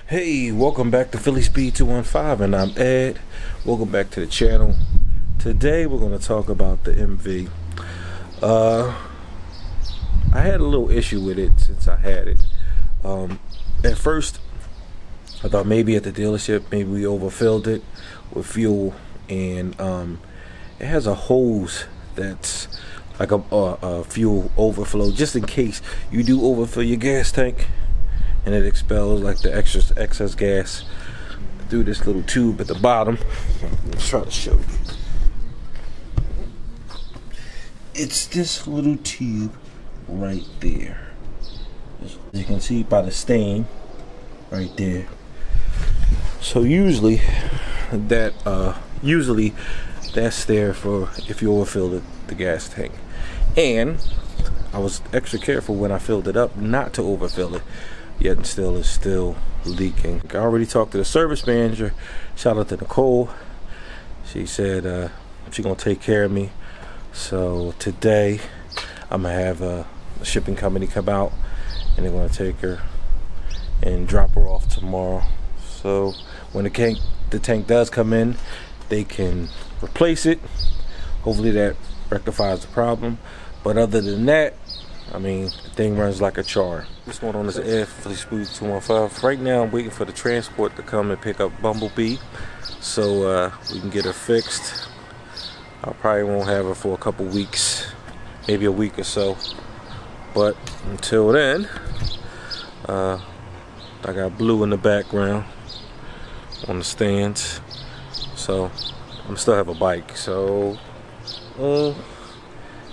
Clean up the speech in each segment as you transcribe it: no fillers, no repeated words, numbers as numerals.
Hey, welcome back to Philly Speed 215, and I'm Ed. Welcome back to the channel. Today we're going to talk about the MV. I had a little issue with it since I had it. At first, I thought maybe at the dealership, maybe we overfilled it with fuel, and it has a hose that's like a fuel overflow, just in case you do overfill your gas tank and it expels like the excess gas through this little tube at the bottom. Let's try to show you. It's this little tube right there. As you can see by the stain right there. So usually that's there for if you overfill the gas tank. And I was extra careful when I filled it up not to overfill it. Yet and still is still leaking. I already talked to the service manager. Shout out to Nicole. She said she's gonna take care of me. So today I'm gonna have a shipping company come out and they're gonna take her and drop her off tomorrow. So when the tank does come in, they can replace it. Hopefully that rectifies the problem. But other than that, I mean, the thing runs like a charm. What's going on? This is Ed for Philly Speed 215. Right now, I'm waiting for the transport to come and pick up Bumblebee so we can get her fixed. I probably won't have her for a couple weeks, maybe a week or so. But until then, I got Blue in the background on the stands. So I still have a bike. So,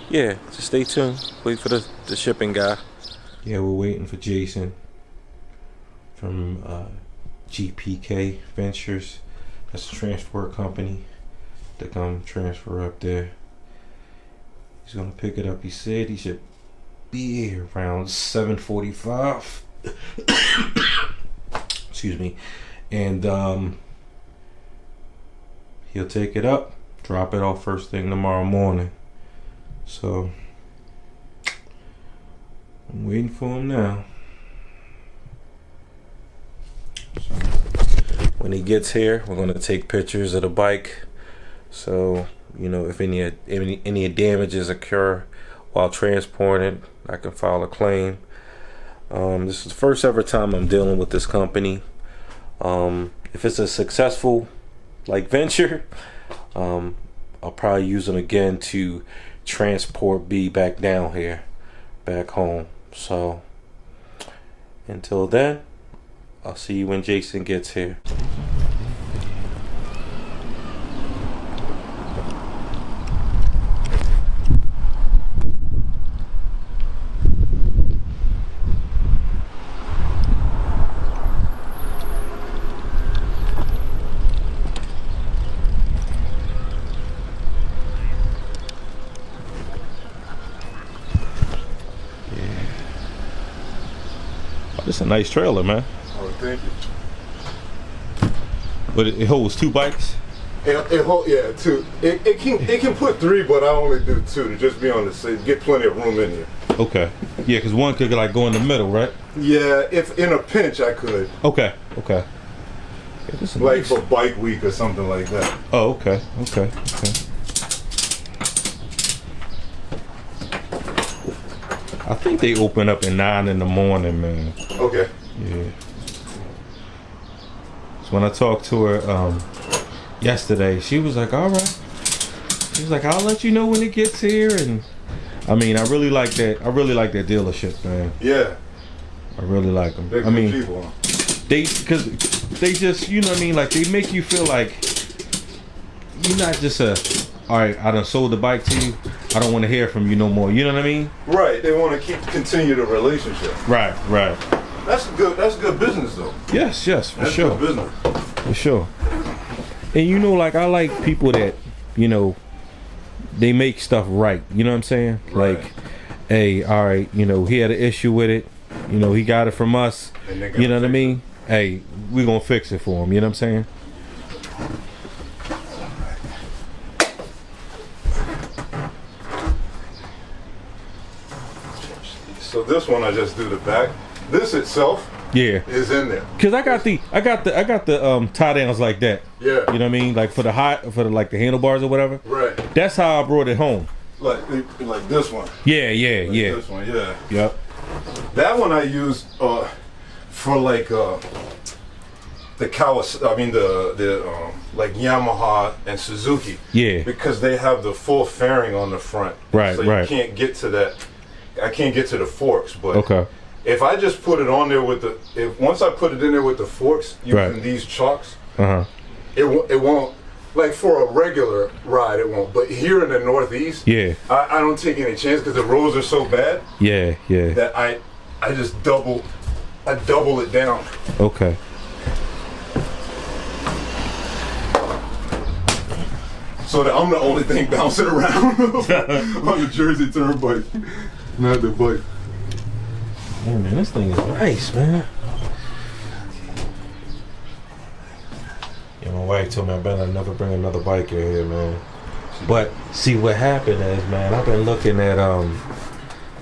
yeah, just stay tuned. Wait for the shipping guy. Yeah, we're waiting for Jason from GPK Ventures. That's a transport company to come transfer up there. He's gonna pick it up. He said he should be here around 7:45. Excuse me. And he'll take it up, drop it off first thing tomorrow morning. So I'm waiting for him now. So when he gets here, we're gonna take pictures of the bike. So you know, if any damages occur while transporting, I can file a claim. This is the first ever time I'm dealing with this company. If it's a successful venture, I'll probably use them again to transport B back down here, back home. So until then, I'll see you when Jason gets here. This is a nice trailer, man. Oh, thank you. But it holds two bikes? It holds, yeah, two. It can put three, but I only do two to just be on the safe, get plenty of room in here. Okay. Yeah, because one could go in the middle, right? Yeah, if in a pinch I could. Okay. Yeah, like nice. For bike week or something like that. Oh, okay. I think they open up at 9 in the morning, man. Okay. Yeah. So when I talked to her yesterday, she was like, "All right." She was like, "I'll let you know when it gets here." And I mean, I really like that. I really like that dealership, man. Yeah. I really like them. They're good people. Because they just, you know what I mean? Like they make you feel like you're not just all right, I done sold the bike to you. I don't want to hear from you no more. You know what I mean? Right. They want to continue the relationship. Right. That's good business though. Yes, for that's sure. Good business. For sure. And you know, like I like people that, you know, they make stuff right. You know what I'm saying? Right. Like, hey, all right, you know, he had an issue with it. You know, he got it from us. You know what I mean? Hey, we're gonna fix it for him. You know what I'm saying? So this one I just do the back. This itself Yeah. is in there. Cause I got the tie downs like that. Yeah. You know what I mean? Like for the like the handlebars or whatever. Right. That's how I brought it home. Like this one. Yeah. This one, yeah. Yep. That one I used for like the Kawasaki, I mean the like Yamaha and Suzuki. Yeah. Because they have the full fairing on the front. Right, so right. You can't get to that. I can't get to the forks, but Okay. if I just put it on there with once I put it in there with the forks using these chocks, it won't. Like for a regular ride, it won't. But here in the Northeast, yeah, I don't take any chance because the roads are so bad. Yeah. That I just double it down. Okay. So that I'm the only thing bouncing around on the Jersey Turnpike, not the bike. Yeah, man, this thing is nice, man. Yeah, my wife told me I better never bring another bike in here, man. But see, what happened is, man, I've been looking at a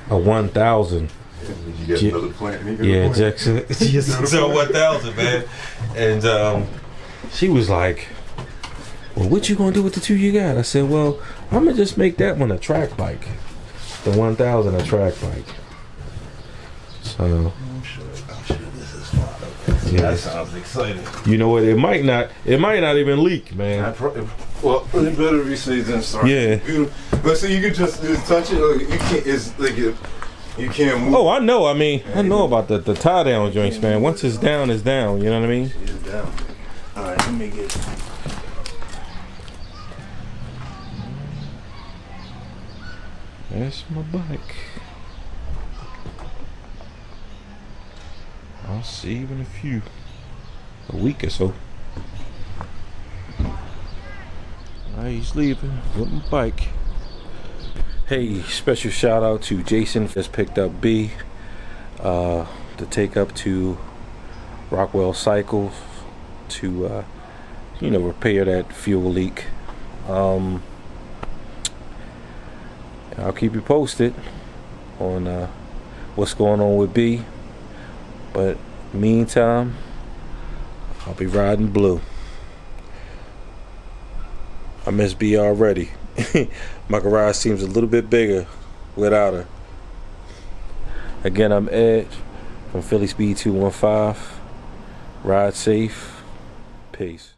1000. Did you get another plant? Yeah, Jackson. So 1000, man. And she was like, well, what you gonna do with the 2 you got? I said, well, I'm gonna just make that one a track bike. The 1000 a track bike. So I'm sure this is fun. Yeah. That sounds exciting. You know what? It might not even leak, man. Well, it better be safe than sorry. Yeah. But so you can just touch it. Or you can't. It's like you can't move. Oh, I know. I mean, I know about the tie down joints, man. Once it's down, it's down. You know what I mean? It's down. All right, let me get. That's my bike. I'll see you in a week or so. He's leaving with my bike. Hey, special shout out to Jason. Just picked up B to take up to Rockwell Cyles to repair that fuel leak. I'll keep you posted on what's going on with B. But meantime, I'll be riding blue. I miss B already. My garage seems a little bit bigger without her. Again, I'm Ed from Philly Speed 215. Ride safe. Peace.